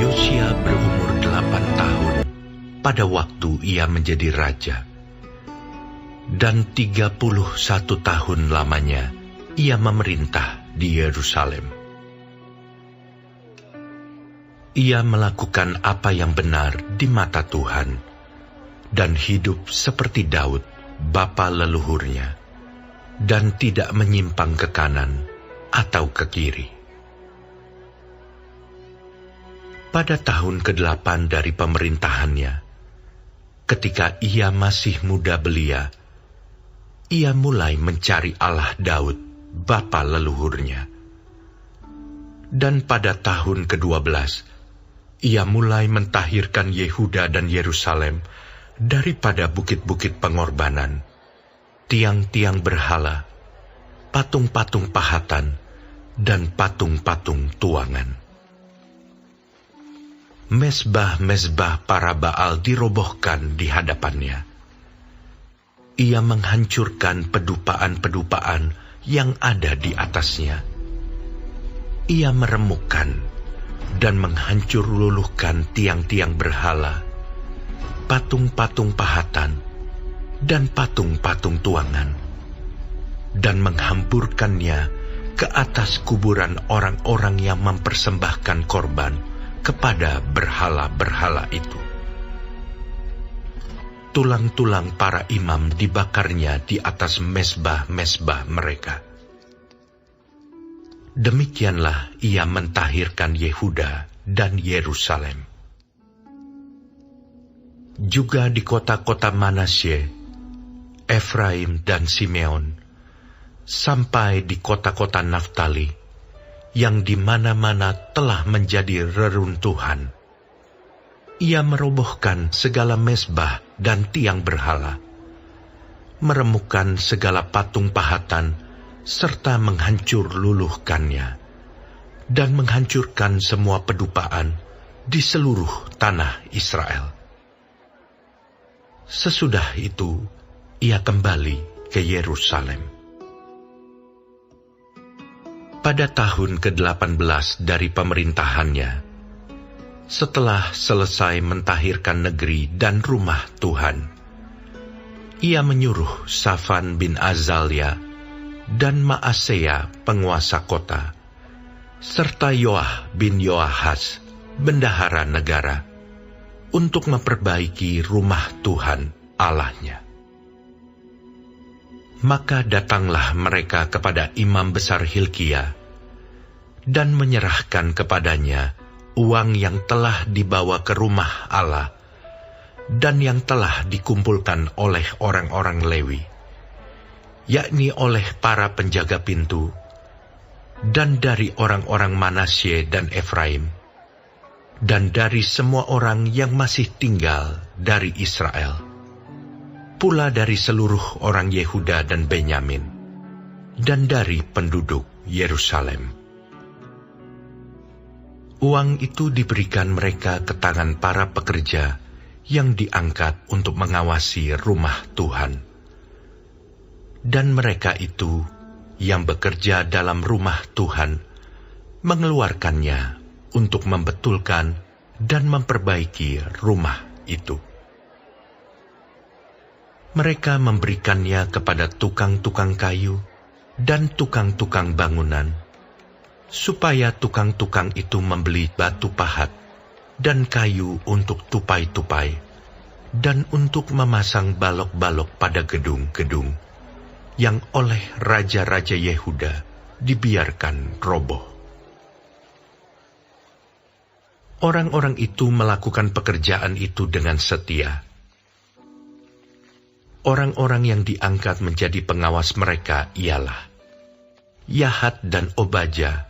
Yosia berumur 8 tahun pada waktu ia menjadi raja. Dan 31 tahun lamanya ia memerintah di Yerusalem. Ia melakukan apa yang benar di mata Tuhan dan hidup seperti Daud, bapa leluhurnya, dan tidak menyimpang ke kanan atau ke kiri. Pada tahun ke-8 dari pemerintahannya, ketika ia masih muda belia, ia mulai mencari Allah Daud, bapa leluhurnya. Dan pada tahun ke-12, ia mulai mentahirkan Yehuda dan Yerusalem daripada bukit-bukit pengorbanan, tiang-tiang berhala, patung-patung pahatan, dan patung-patung tuangan. Mezbah-mezbah para Baal dirobohkan di hadapannya. Ia menghancurkan pedupaan-pedupaan yang ada di atasnya. Ia meremukkan dan menghancur luluhkan tiang-tiang berhala, patung-patung pahatan, dan patung-patung tuangan, dan menghampurkannya ke atas kuburan orang-orang yang mempersembahkan korban kepada berhala-berhala itu. Tulang-tulang para imam dibakarnya di atas mezbah-mezbah mereka. Demikianlah ia mentahirkan Yehuda dan Yerusalem. Juga di kota-kota Manasye, Efraim dan Simeon, sampai di kota-kota Naftali, yang di mana-mana telah menjadi reruntuhan. Ia merobohkan segala mezbah dan tiang berhala, meremukkan segala patung pahatan, serta menghancur luluhkannya, dan menghancurkan semua pedupaan di seluruh tanah Israel. Sesudah itu, ia kembali ke Yerusalem. Pada tahun ke-18 dari pemerintahannya, setelah selesai mentahirkan negeri dan rumah Tuhan, ia menyuruh Safan bin Azalia dan Maaseya penguasa kota, serta Yoah bin Yoahas, bendahara negara, untuk memperbaiki rumah Tuhan Allahnya. Maka datanglah mereka kepada imam besar Hilkia dan menyerahkan kepadanya uang yang telah dibawa ke rumah Allah dan yang telah dikumpulkan oleh orang-orang Lewi, yakni oleh para penjaga pintu, dan dari orang-orang Manasye dan Efraim, dan dari semua orang yang masih tinggal dari Israel, pula dari seluruh orang Yehuda dan Benyamin, dan dari penduduk Yerusalem. Uang itu diberikan mereka ke tangan para pekerja yang diangkat untuk mengawasi rumah Tuhan. Dan mereka itu yang bekerja dalam rumah Tuhan mengeluarkannya untuk membetulkan dan memperbaiki rumah itu. Mereka memberikannya kepada tukang-tukang kayu dan tukang-tukang bangunan, supaya tukang-tukang itu membeli batu pahat dan kayu untuk tupai-tupai, dan untuk memasang balok-balok pada gedung-gedung yang oleh raja-raja Yehuda dibiarkan roboh. Orang-orang itu melakukan pekerjaan itu dengan setia. Orang-orang yang diangkat menjadi pengawas mereka ialah Yahat dan Obaja,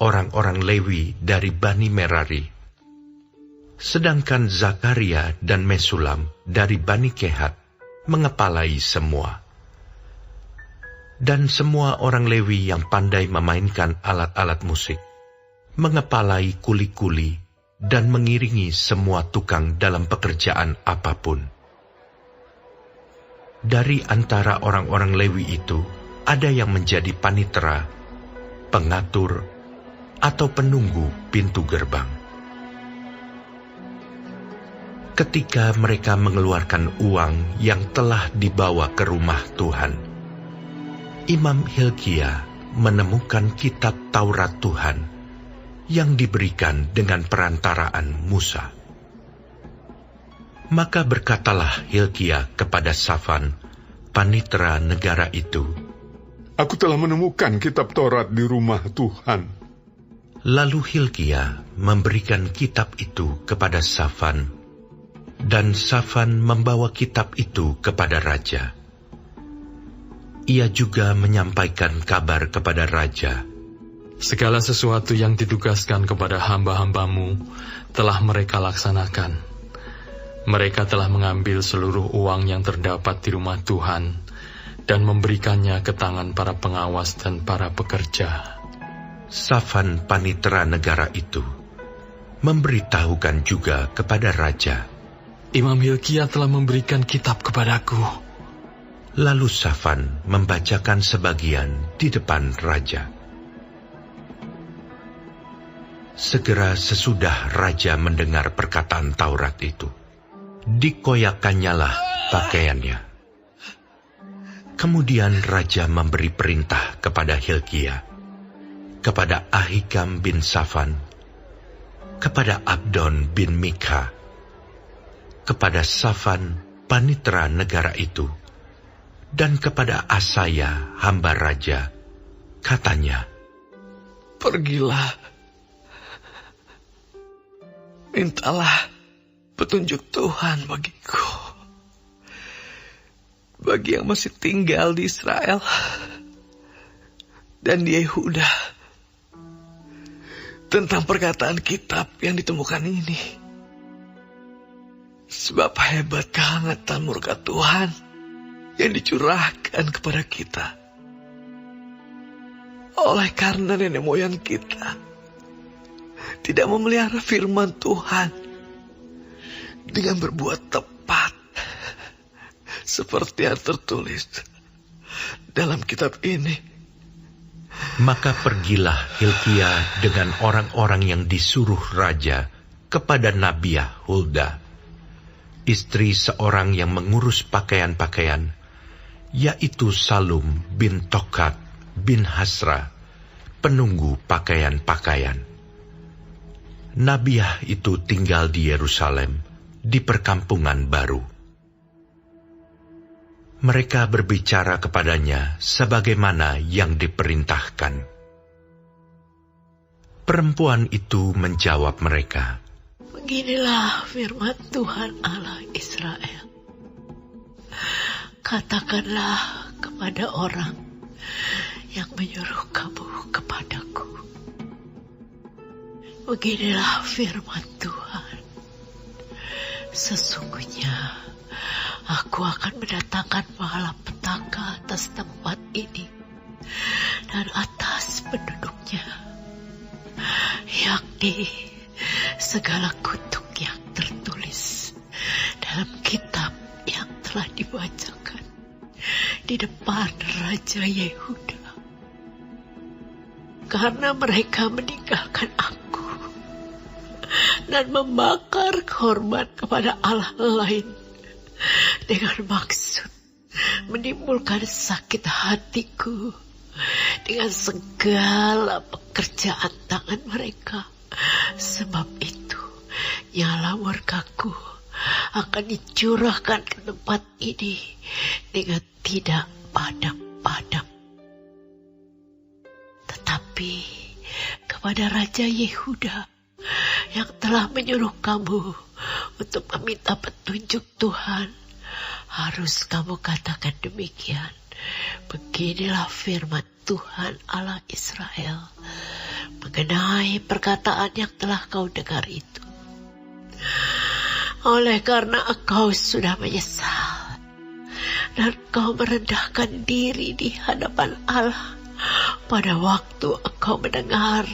orang-orang Lewi dari Bani Merari, sedangkan Zakaria dan Mesulam dari Bani Kehat mengepalai semua. Dan semua orang Lewi yang pandai memainkan alat-alat musik mengepalai kuli-kuli dan mengiringi semua tukang dalam pekerjaan apapun. Dari antara orang-orang Lewi itu, ada yang menjadi panitera, pengatur, atau penunggu pintu gerbang. ketika mereka mengeluarkan uang yang telah dibawa ke rumah Tuhan, Imam Hilkia menemukan kitab Taurat Tuhan yang diberikan dengan perantaraan Musa. Maka berkatalah Hilkia kepada Safan, panitera negara itu, "Aku telah menemukan kitab Taurat di rumah Tuhan." Lalu Hilkia memberikan kitab itu kepada Safan, dan Safan membawa kitab itu kepada raja. Ia juga menyampaikan kabar kepada raja, "Segala sesuatu yang ditugaskan kepada hamba-hambamu telah mereka laksanakan. Mereka telah mengambil seluruh uang yang terdapat di rumah Tuhan dan memberikannya ke tangan para pengawas dan para pekerja." Safan panitera negara itu memberitahukan juga kepada raja, "Imam Hilkia telah memberikan kitab kepadaku." Lalu Safan membacakan sebagian di depan raja. Segera sesudah raja mendengar perkataan Taurat itu, dikoyakkannyalah pakaiannya. Kemudian raja memberi perintah kepada Hilkia, kepada Ahikam bin Safan, kepada Abdon bin Mikha, kepada Safan panitera negara itu, dan kepada Asaya hamba raja, katanya, "Pergilah, mintalah petunjuk Tuhan bagiku, bagi yang masih tinggal di Israel dan di Yehuda, tentang perkataan kitab yang ditemukan ini. Sebab hebat kehangatan murka Tuhan yang dicurahkan kepada kita, oleh karena nenek moyang kita tidak memelihara firman Tuhan dengan berbuat tepat, seperti yang tertulis dalam kitab ini." Maka pergilah Hilkia dengan orang-orang yang disuruh raja kepada Nabiah Hulda, istri seorang yang mengurus pakaian-pakaian, yaitu Salum bin Tokat bin Hasra, penunggu pakaian-pakaian. Nabiah itu tinggal di Yerusalem, di perkampungan baru. Mereka berbicara kepadanya sebagaimana yang diperintahkan. Perempuan itu menjawab mereka, "Beginilah firman Tuhan Allah Israel. Katakanlah kepada orang yang menyuruh kamu kepadaku, beginilah firman Tuhan. Sesungguhnya aku akan mendatangkan malapetaka atas tempat ini dan atas penduduknya, yakni segala kutuk yang tertulis dalam kitab yang telah dibacakan di depan Raja Yehuda. Karena mereka meninggalkan aku dan membakar korban kepada Allah lain dengan maksud menimbulkan sakit hatiku dengan segala pekerjaan tangan mereka. Sebab itu nyala murkaku akan dicurahkan ke tempat ini dengan tidak padam-padam. Tetapi kepada Raja Yehuda yang telah menyuruh kamu untuk meminta petunjuk Tuhan, harus kamu katakan demikian. Beginilah firman Tuhan Allah Israel mengenai perkataan yang telah kau dengar itu. Oleh karena engkau sudah menyesal dan kau merendahkan diri di hadapan Allah pada waktu engkau mendengar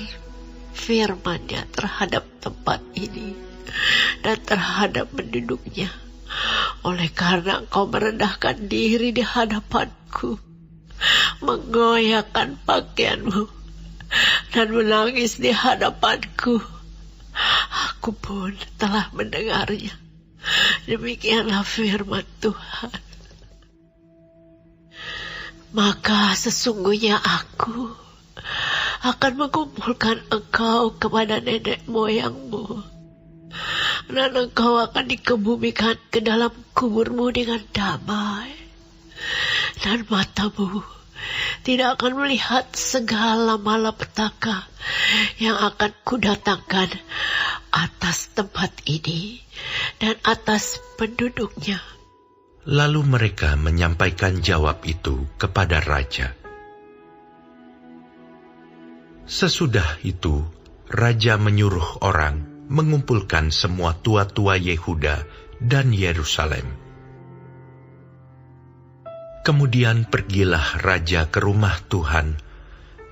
firman-Nya terhadap tempat ini dan terhadap penduduknya, oleh karena engkau merendahkan diri di hadapanku, menggoyahkan pakaianmu dan menangis di hadapanku, aku pun telah mendengarnya Demikianlah firman Tuhan. Maka sesungguhnya aku akan mengumpulkan engkau kepada nenek moyangmu, dan engkau akan dikebumikan ke dalam kuburmu dengan damai, dan matamu tidak akan melihat segala malapetaka yang akan kudatangkan atas tempat ini dan atas penduduknya. Lalu mereka menyampaikan jawab itu kepada raja. Sesudah itu, raja menyuruh orang mengumpulkan semua tua-tua Yehuda dan Yerusalem. Kemudian pergilah raja ke rumah Tuhan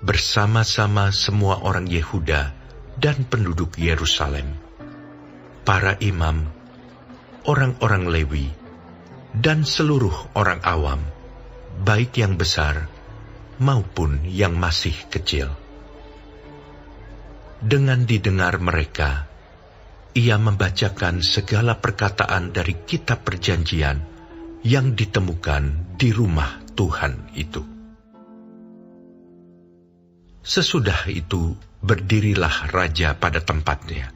bersama-sama semua orang Yehuda dan penduduk Yerusalem, para imam, orang-orang Lewi, dan seluruh orang awam, baik yang besar maupun yang masih kecil. Dengan didengar mereka, ia membacakan segala perkataan dari kitab perjanjian yang ditemukan di rumah Tuhan itu. Sesudah itu berdirilah raja pada tempatnya,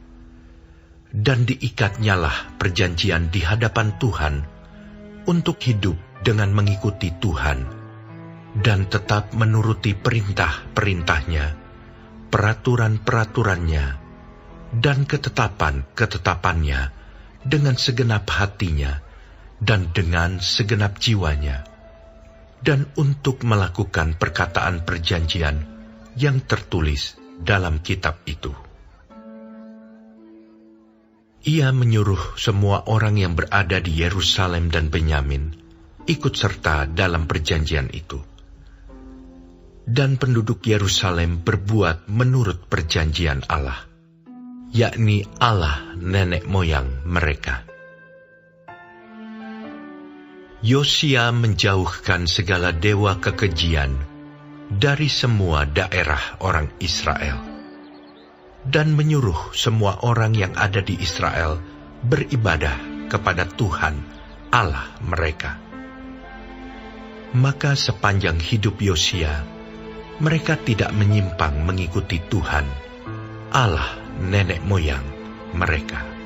dan diikatnyalah perjanjian di hadapan Tuhan untuk hidup dengan mengikuti Tuhan dan tetap menuruti perintah-perintahnya, peraturan-peraturannya, dan ketetapan-ketetapannya dengan segenap hatinya dan dengan segenap jiwanya, dan untuk melakukan perkataan perjanjian yang tertulis dalam kitab itu. Ia menyuruh semua orang yang berada di Yerusalem dan Benyamin ikut serta dalam perjanjian itu. Dan penduduk Yerusalem berbuat menurut perjanjian Allah, yakni Allah nenek moyang mereka. Yosia menjauhkan segala dewa kekejian dari semua daerah orang Israel, dan menyuruh semua orang yang ada di Israel beribadah kepada Tuhan Allah mereka. Maka sepanjang hidup Yosia, mereka tidak menyimpang mengikuti Tuhan Allah nenek moyang mereka.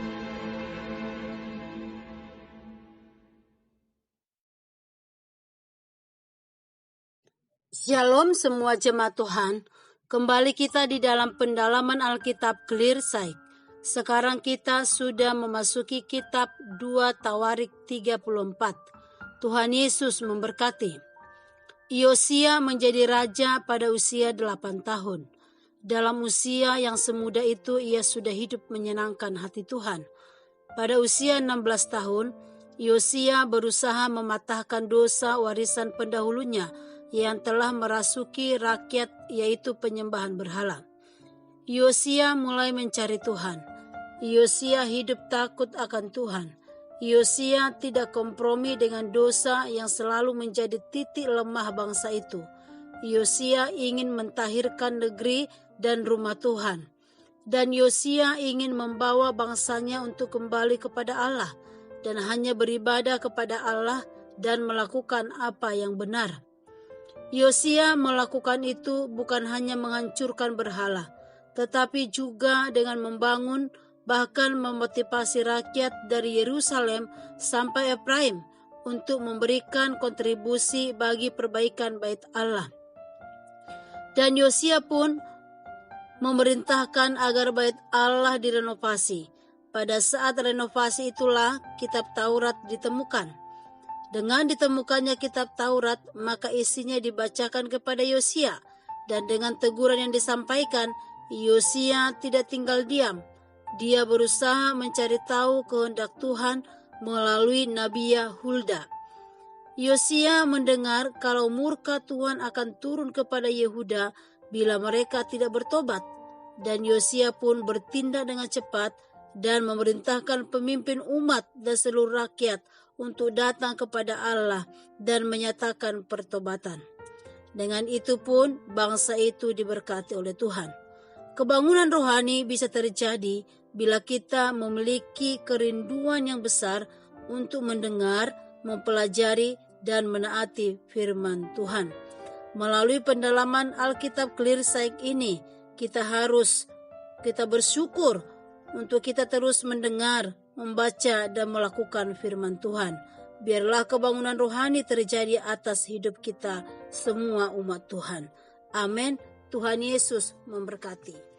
Shalom semua jemaat Tuhan. Kembali kita di dalam pendalaman Alkitab Clear Sight. Sekarang kita sudah memasuki kitab 2 Tawarik 34. Tuhan Yesus memberkati. Yosia menjadi raja pada usia 8 tahun. Dalam usia yang semuda itu ia sudah hidup menyenangkan hati Tuhan. Pada usia 16 tahun, Yosia berusaha mematahkan dosa warisan pendahulunya yang telah merasuki rakyat, yaitu penyembahan berhala. Yosia mulai mencari Tuhan. Yosia hidup takut akan Tuhan. Yosia tidak kompromi dengan dosa yang selalu menjadi titik lemah bangsa itu. Yosia ingin mentahirkan negeri dan rumah Tuhan. Dan Yosia ingin membawa bangsanya untuk kembali kepada Allah dan hanya beribadah kepada Allah dan melakukan apa yang benar. Yosia melakukan itu bukan hanya menghancurkan berhala, tetapi juga dengan membangun bahkan memotivasi rakyat dari Yerusalem sampai Efraim untuk memberikan kontribusi bagi perbaikan bait Allah. Dan Yosia pun memerintahkan agar bait Allah direnovasi. Pada saat renovasi itulah kitab Taurat ditemukan. Dengan ditemukannya kitab Taurat, maka isinya dibacakan kepada Yosia, dan dengan teguran yang disampaikan, Yosia tidak tinggal diam. Dia berusaha mencari tahu kehendak Tuhan melalui Nabi Hulda. Yosia mendengar kalau murka Tuhan akan turun kepada Yehuda bila mereka tidak bertobat, dan Yosia pun bertindak dengan cepat dan memerintahkan pemimpin umat dan seluruh rakyat untuk datang kepada Allah dan menyatakan pertobatan. Dengan itu pun bangsa itu diberkati oleh Tuhan. Kebangunan rohani bisa terjadi bila kita memiliki kerinduan yang besar untuk mendengar, mempelajari, dan menaati firman Tuhan. Melalui pendalaman Alkitab Clear Sight ini, kita bersyukur untuk kita terus mendengar, membaca, dan melakukan firman Tuhan. Biarlah kebangunan rohani terjadi atas hidup kita semua umat Tuhan. Amin. Tuhan Yesus memberkati.